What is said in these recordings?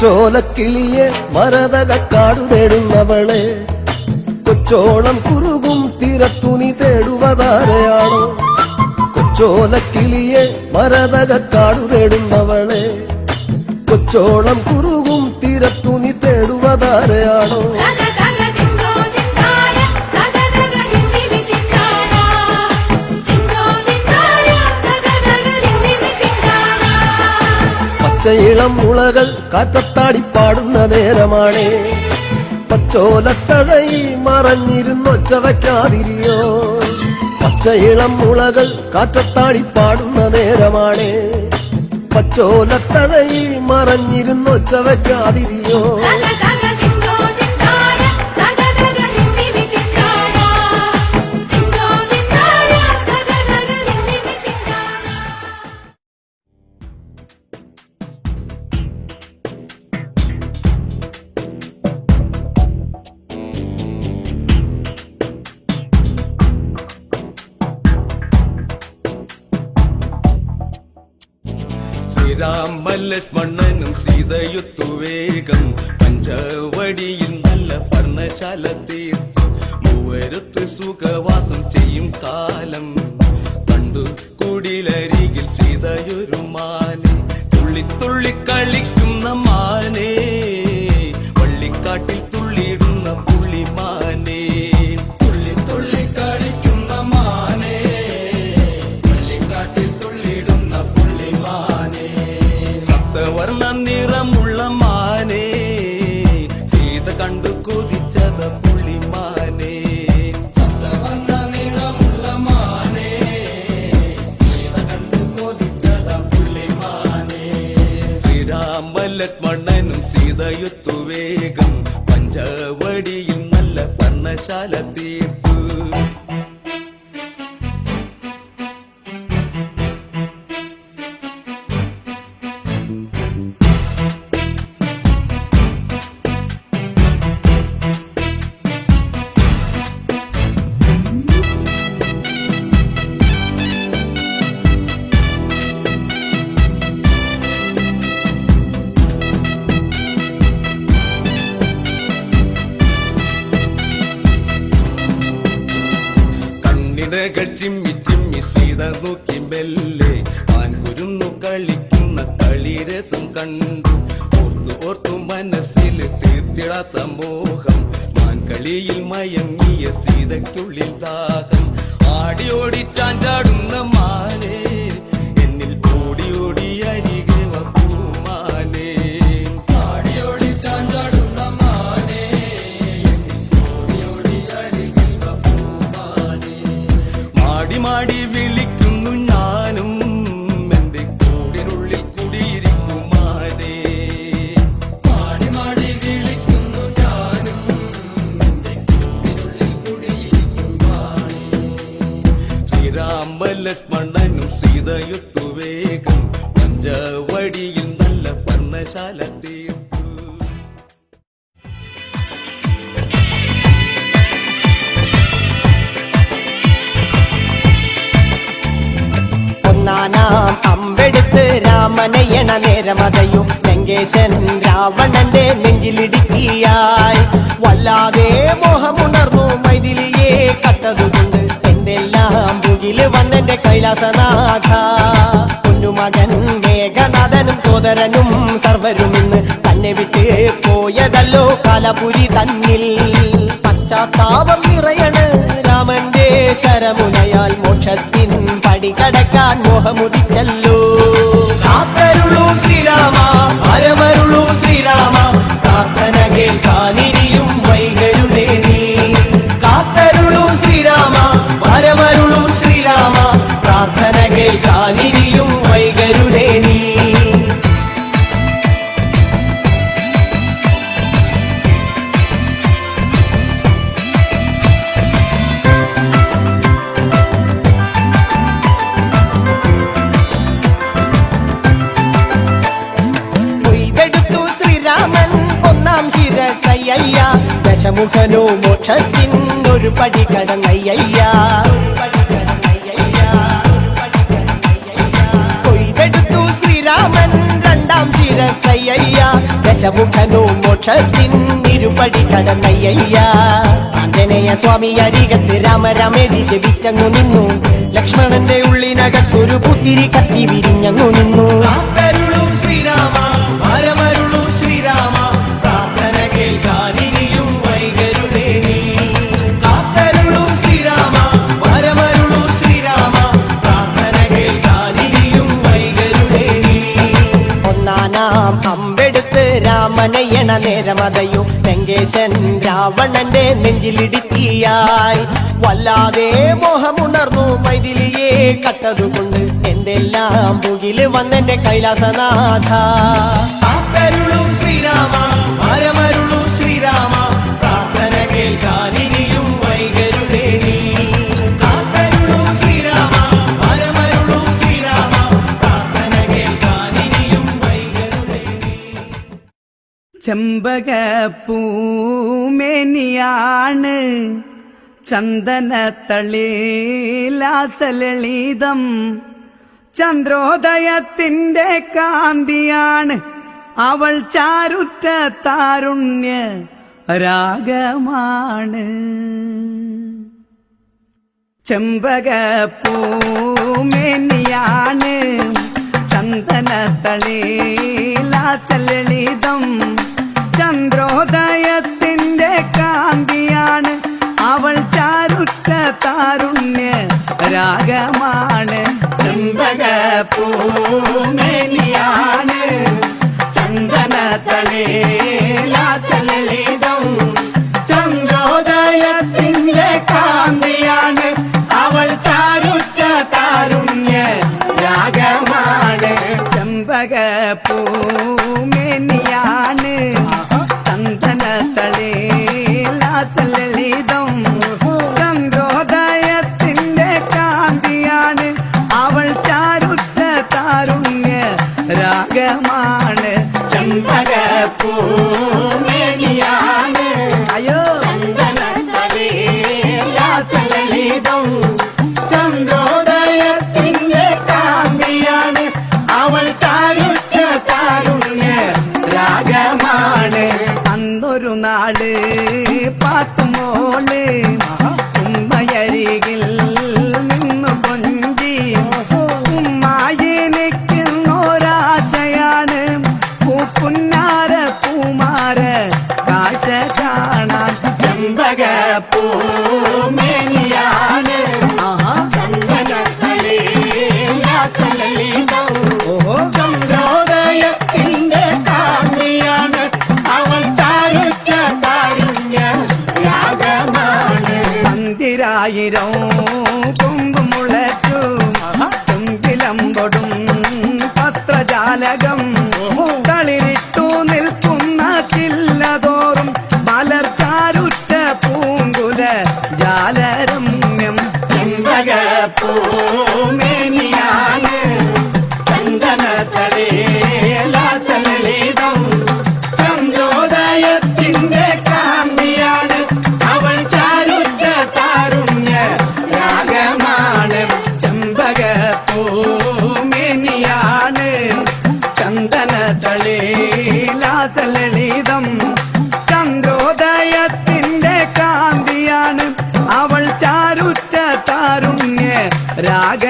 കൊച്ചോലക്കിളിയെ മരതകക്കാടു തേടുന്നവളെ കൊച്ചോളം കുറുകും തീരത്തു നീ തേടുവതാരെയാണോ? കൊച്ചോലക്കിളിയെ മരതകക്കാടു തേടുന്നവളെ കൊച്ചോളം കുറുകും തീരത്തു നീ തേടുവതാരെയാണോ? പച്ചയിളം മുളകൾ കാറ്റത്താടിപ്പാടുന്ന നേരമാണേ പച്ചോലത്തഴയിൽ മറഞ്ഞിരുന്നൊച്ച വയ്ക്കാതിരിയോ? പച്ചയിളം മുളകൾ കാറ്റത്താടിപ്പാടുന്ന നേരമാണേ പച്ചോലത്തഴയിൽ മറഞ്ഞിരുന്നൊച്ച വയ്ക്കാതിരിയോ? ശ്രീരാമലക്ഷ്മണനും സീതയുത്തു വേഗം പഞ്ചവടിയിൽ നല്ല പർണശാല തീർത്തു മൂവരുത്ത് സുഖവാസം ചെയ്യും കാലം കണ്ടു കുടിലരികിൽ സീതയൊരു മാനെ തുള്ളി തുള്ളി കളിക്കുന്ന മാനെ വള്ളിക്കാട്ടിൽ തുള്ളിയിടുന്ന പുള്ളിമാനെ തുള്ളി തുള്ളി കളിക്കുന്ന മാനെ വള്ളിക്കാട്ടിൽ തുള്ളിയിടുന്ന പുള്ളിമാനെ സപ്തവർണ്ണ നിറമുള്ള മാനെ സീത കണ്ടു കൊതിച്ചത പുള്ളിമാനെ സപ്തവർണ്ണ നിറമുള്ള മാനെ സീത കണ്ടു കൊതിച്ചത പുള്ളിമാനെ ശ്രീരാമലക്ഷ്മണനും സീതയുത്തു വേഗം പഞ്ചവടിയിൽ നല്ല പർണശാല തീർത്തു ചിമ്മി ചിമ്മി സീത നോക്കി മെല്ലെ ആൻകുരുന്നു കളിക്കുന്ന കളിരസം കണ്ടു ഓർത്തു ഓർത്തു മനസ്സിൽ തീർത്തിടാത്ത മോഹം മാൻകളിയിൽ മയങ്ങിയ സീതയ്ക്കുള്ളിൽ ദാഹം ആടി ഓടി ചാഞ്ചാടുന്ന മാനെ എന്നിൽ ഓടി ഓടി അരികെ പൂമാനെ ആടി ഓടി ചാഞ്ചാടുന്ന മാനെ എന്നിൽ ഓടി ഓടി അരികെ പൂമാനെ മാടി മാടി വിളിക്കുന്നു ഞാനും എന്റെ കൂടിനുള്ളിൽ കുടിയിരിക്കുമാനേ മാടി മാടി വിളിക്കുന്നു ഞാനും എന്റെ കൂടിനുള്ളിൽ കുടിയിരിക്കുമാനേ ശ്രീരാമലക്ഷ്മണനും സീതയുത്തു വേഗം പഞ്ചവടിയിൽ നല്ല പർണശാല തീർത്തു നാനാം അമ്പെടുത്ത് രാമനയണ നേരമതയും ലങ്കേശൻ രാവണന്റെ നെഞ്ചിലിടുക്കിയായി വല്ലാതെ മോഹമുണർന്നു മൈഥിലിയെ കട്ടതുകൊണ്ട് എന്തെല്ലാം മുകില് വന്നെന്റെ കൈലാസനാഥ പൊന്നുമകൻ മേഘനാഥനും സോദരനും സർവരും ഇന്ന് തന്നെ വിട്ട് പോയതല്ലോ കാലപുരി തന്നിൽ പശ്ചാത്താപം നിറയണ് രാമന്റെ ശരമുനയാൽ മോക്ഷത്തിൻ പടി കടക്കാൻ മോഹമുദിച്ചല്ലോ കാത്തരുളൂ ശ്രീരാമ പരമരുളൂ ശ്രീരാമ പ്രാർത്ഥന കേൾക്കാനിരിയും വൈകരുതേ നീ കാത്തരുളൂ ശ്രീരാമ പരമരുളൂ ശ്രീരാമ പ്രാർത്ഥന കേൾക്കാനിരിയും വൈകരുതേ നീ ശിരസയ്യ ദശമുഖനോ മോക്ഷത്തിൻ ഒരു പടി കടന്നയ്യ കൊയ്തെടുത്തു ശ്രീരാമൻ രണ്ടാം ശിരസയ്യ ദശമുഖനോ മോക്ഷത്തിൻ ഇരുപടി കടന്നയ്യ ആഞ്ജനേയ സ്വാമി അരികത്ത് രാമരാമേതി ജപിച്ചങ്ങു നിന്നു ലക്ഷ്മണന്റെ ഉള്ളിനകത്തൊരു പുത്തിരി കത്തി വിരിഞ്ഞങ്ങു നിന്നു ശ്രീരാമ വരമരുളൂ ശ്രീരാമ പ്രാർത്ഥന കേൾക്കാനിനിയും വൈകരുതേ നീ കാത്തരുളൂ ശ്രീരാമ വരമരുളൂ ശ്രീരാമ പ്രാർത്ഥന കേൾക്കാനിനിയും വൈകരുതേ നീ ഒന്നാനാം അമ്പെടുത്ത് രാമനയണ നേരമതയോ ലങ്കേശൻ രാവണന്റെ നെഞ്ചിലിടുത്തിയായി വല്ലാതെ മോഹമുണർന്നു മൈഥിലിയെ കട്ടതുകൊണ്ട് എന്തെല്ലാം പുകില് വന്നെന്റെ കൈലാസനാഥ കാത്തരുളൂ ശ്രീരാമ വരമരുളൂ ശ്രീരാമ പ്രാർത്ഥന കേൾക്കാനിനിയും വൈകരുതേ നീ കാത്തരുളൂ ശ്രീരാമ വരമരുളൂ ശ്രീരാമ പ്രാർത്ഥന കേൾക്കാനിനിയും വൈകരുതേ നീ ചെമ്പകപ്പൂമേനിയാണ് ചന്ദനത്തളിലാസലളിതം ചന്ദ്രോദയത്തിന്റെ കാന്തിയാണ് അവൾ ചാരുറ്റ താരുണ്യ രാഗമാണ് ചെമ്പകപ്പൂമേനിയാണ് ചന്ദനത്തളിലാസലളിതം ചന്ദ്രോദയത്തിന്റെ കാന്തിയാണ് അവൾ ചാരുറ്റ താരുണ്യ രാഗമാണ് ചെമ്പകപ്പൂമേനിയാണ് ചന്ദനത്തളിലാസലളിതം ചന്ദ്രോദയത്തിന്റെ കാന്തിയാണ് അവൾ ചാരുറ്റ താരുണ്യ രാഗമാണ് ചെമ്പകപ്പൂമേനിയാണ് ചന്ദനത്തളിലാസലളിതം ചന്ദ്രോദയത്തിന്റെ കാന്തിയാണ് അവൾ ചാരുറ്റ താരുണ്യ രാഗമാണ് ചെമ്പകപ്പൂമേനിയാണ് അയ്യോ ചന്ദനത്തളിലാസലളിതം ചന്ദ്രോദയത്തിന്റെ കാന്തിയാണ് അവൾ ചാരുറ്റ താരുണ്യ രാഗമാണ് അന്നൊരു നാട് പാത്തുമോള് ഉമ്മയരികിൽ നിന്നു കൊഞ്ചി ഉമ്മായി നിൽക്കുന്നൊരാശയാണ് പൂപ്പുന്നാര പൂമാര കാഴ്ച കാണാൻ ചെമ്പകപ്പൂമേനിയാണ് ചന്ദനത്തളിലാസലളിതം ചന്ദ്രോദയത്തിന്റെ കാന്തിയാണ് അവൾ ചാരുറ്റ താരുണ്യ രാഗമാണ് മന്ദിരായിരം കൊമ്പുമുളച്ചു തുമ്പിലമ്പൊടും പത്രജാലകം തളിരിട്ടു നിൽക്കുന്ന ചില്ലതോറും മലർ ചാരുറ്റ പൂങ്കുല ജാലരമ്യം ചെമ്പകപ്പൂമേനിയാണ് ചന്ദനത്തളിലാസലളിതം ചന്ദ്രോദയത്തിന്റെ കാന്തിയാണ് അവൾ ചാരുറ്റ താരുണ്യ രാഗമാണ് ചെമ്പകപ്പൂമേനിയാണ് ചന്ദനത്തളിലാസലളിതം ചന്ദ്രോദയത്തിന്റെ കാന്തിയാണ് അവൾ ചാരുറ്റ താരുണ്യ രാഗ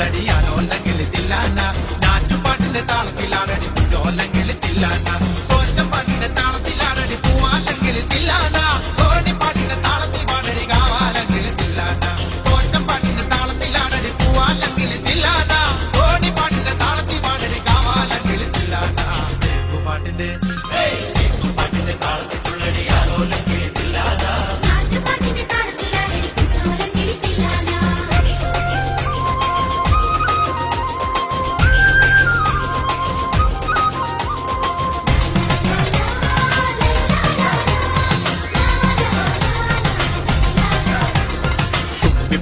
തുള്ളടി ആലോല്ലെങ്കിൽ തില്ലാന ഞാറ്റുപാട്ടിന്റെ താളത്തിലാണടി കുഞ്ഞോല്ലെങ്കിൽ തില്ലാന കോറ്റപ്പാട്ടിന്റെ താളത്തിലാണടി പൂവാല്ലെങ്കിൽ തില്ലാന കോണിപ്പാട്ടിന്റെ താളത്തിൽ പാടടി കാവാലെങ്കിൽ തില്ലാന കോറ്റപ്പാട്ടിന്റെ താളത്തിലാണടി പൂവാലെങ്കിൽ തില്ലാന കോണിപ്പാട്ടിന്റെ താളത്തിൽ പാടടി കാവാലെങ്കിൽ തില്ലാന പാട്ടിന്റെ പാട്ടിന്റെ താളത്തിൽ തുള്ളടി ആലോല്ലെങ്കിൽ തില്ലാന നാട്ടുപാട്ടിന്റെ താളത്തിലാണടി കുഞ്ഞോലക്കിളി തില്ലാന.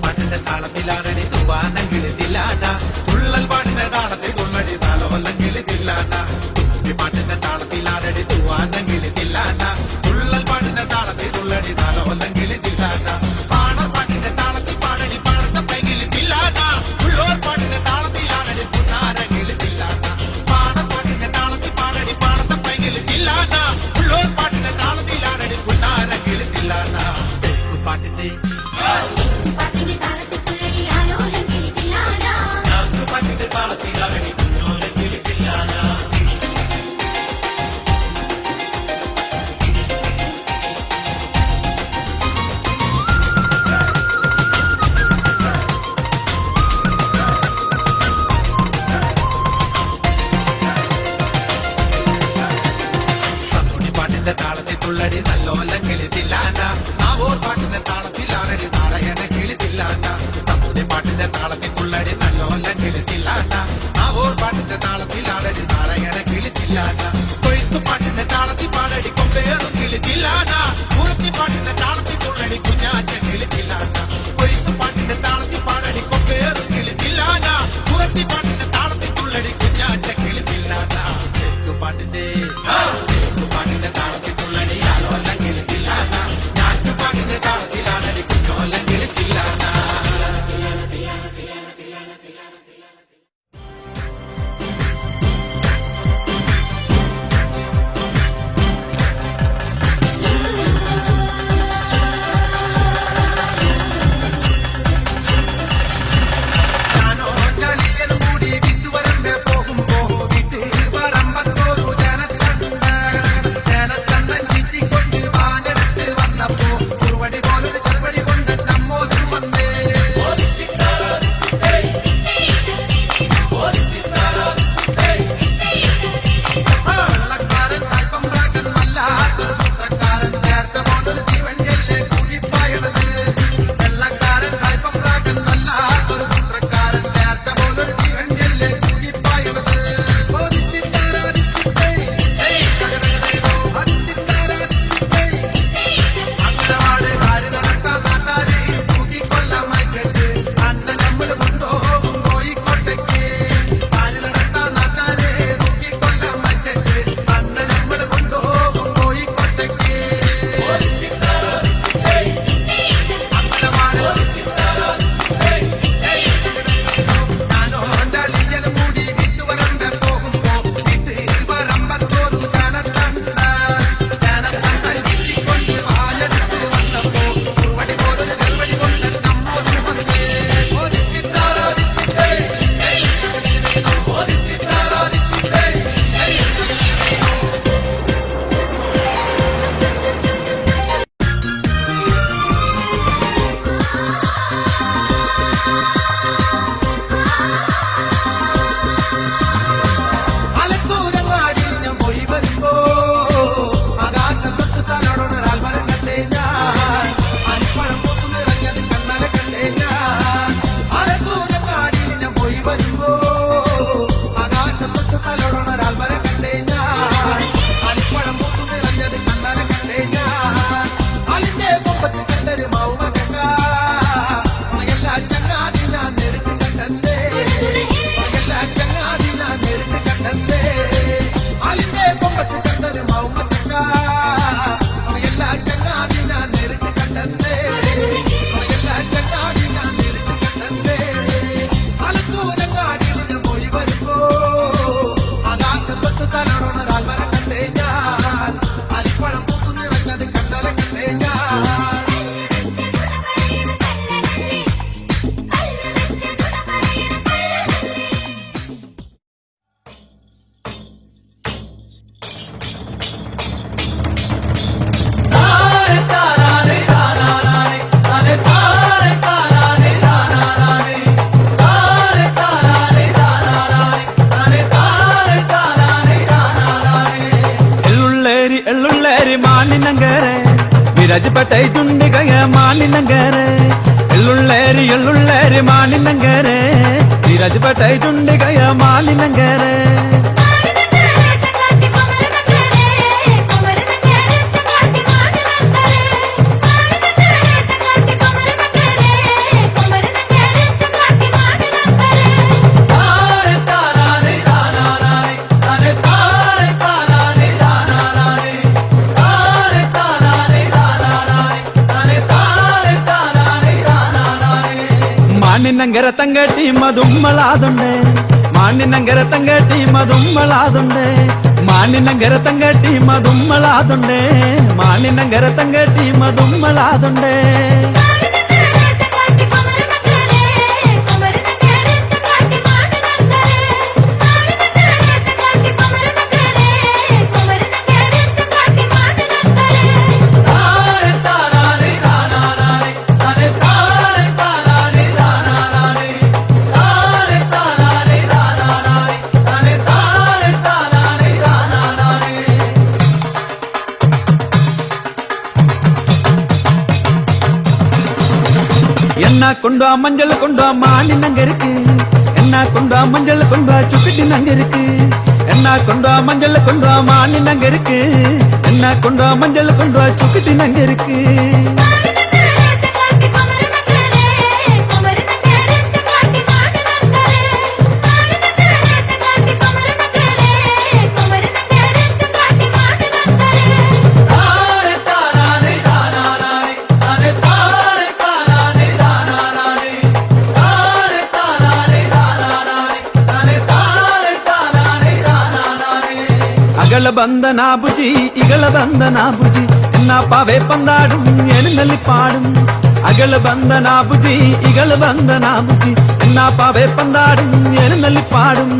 പാട്ടിന്റെ താളത്തിലാണടി തൂവാനെങ്കിൽ തില്ലാന തുള്ളൽ പാട്ടിന്റെ താളത്തിൽ തുള്ളടി താലോല്ലെങ്കിൽ തില്ലാന പാട്ടിന്റെ താളത്തിലാണടി തൂവാനെങ്കിൽ തില്ലാന തുള്ളൽ പാട്ടിന്റെ താളത്തിൽ തുള്ളടി താലോല്ലെങ്കിൽ തില്ലാന പാണർ പാട്ടിന്റെ താളത്തിൽ പാടടി പാടത്തപ്പെങ്കിൽ തില്ലാന ഉള്ളോർ പാട്ടിന്റെ താളത്തിലാണടി പുന്നാരെങ്കിൽ തില്ലാന പാണർ പാട്ടിന്റെ താളത്തിൽ പാടടി പാടത്തപ്പെങ്കിൽ തില്ലാന ഉള്ളോർ പാട്ടിന്റെ താളത്തിലാണടി പുന്നാരെങ്കിൽ തില്ലാന പാട്ടിന്റെ പാട്ടിന്റെ താളത്തിൽ തുള്ളടി ആലോലക്കിളി തില്ലാന. പാട്ടിന്റെ താളത്തിലാണടി കുഞ്ഞോലക്കിളി തില്ലാന പാട്ടിന്റെ താളത്തിൽ തുള്ളടി നല്ലോലം കിളിത്തില്ലാന നാവൂർ പാട്ടിന്റെ താളത്തിലാണടി നാരായണ കിളിത്തില്ലാന നമ്മുടെ പാട്ടിന്റെ താളത്തിൽ തുള്ളടി നല്ലോലം കിളിത്തില്ലാന നാവൂർ പാട്ടിന്റെ താളത്തിലാണടി നാരായണ കിളിത്തില്ലാന കൊയ്ത്തു പാട്ടിന്റെ താളത്തിൽ പാടടി കൊമ്പേറും കിളിത്തില്ലാന പൂർത്തി പാട്ടിന്റെ താളത്തിൽ തുള്ളടി കുഞ്ഞാറ്റ കിളിത്തില്ലാന കൊയ്ത്തു പാട്ടിന്റെ താളത്തിൽ പാടടി കൊമ്പേറും കിളിത്തില്ലാന പൂർത്തി പാട്ടിന്റെ താളത്തിൽ തുള്ളടി കുഞ്ഞാറ്റ കിളിത്തില്ലാന പാട്ടിന്റെ പാട്ടിന്റെ താളത്തിൽ തുള്ളടി ആലോല്ലെങ്കിൽ തില്ലാന ഞാറ്റുപാട്ടിന്റെ താളത്തിലാണടി കുഞ്ഞോല്ലെങ്കിൽ തില്ലാന മാണിനങ്കരെ വിരാജപ്പെട്ട ചുണ്ടികയ മാണിനങ്കരെ എള്ളുള്ളേരി മാണിനങ്കരെ വിരാജപ്പെട്ട ചുണ്ടികയ മാണിനങ്കരെ മാണിനങ്കര തങ്കട്ടി മതുമ്മളാതുണ്ട് മാണിനങ്കര തങ്കട്ടി മതുമ്മളാതുണ്ട് മാണിനങ്കര തങ്കട്ടി മതുമ്മളാതുണ്ട് മാണിനങ്കര തങ്കട്ടി മതുമ്മളാതുണ്ട് என்ன கொண்டு மஞ்சள் கொண்டு மானினங்க இருக்கு என்ன கொண்டு மஞ்சள் கொண்டு சுக்கிட்டி நங்க இருக்கு என்ன கொண்டு மஞ்சள் கொண்டு மானினங்க இருக்கு என்ன கொண்டு மஞ்சள் கொண்டு சுக்கிட்டி நங்க இருக்கு അകള ബന്ധന ബുജി ഇകള ബന്ധന ബുജി എന്നാ പാവേ പന്താടും എഴുന്നള്ളി പാടും അകള ബന്ധന ബുജി ഇകള ബന്ധന ബുജി എന്നാ പാവേ പന്താടും എഴുന്നള്ളി പാടും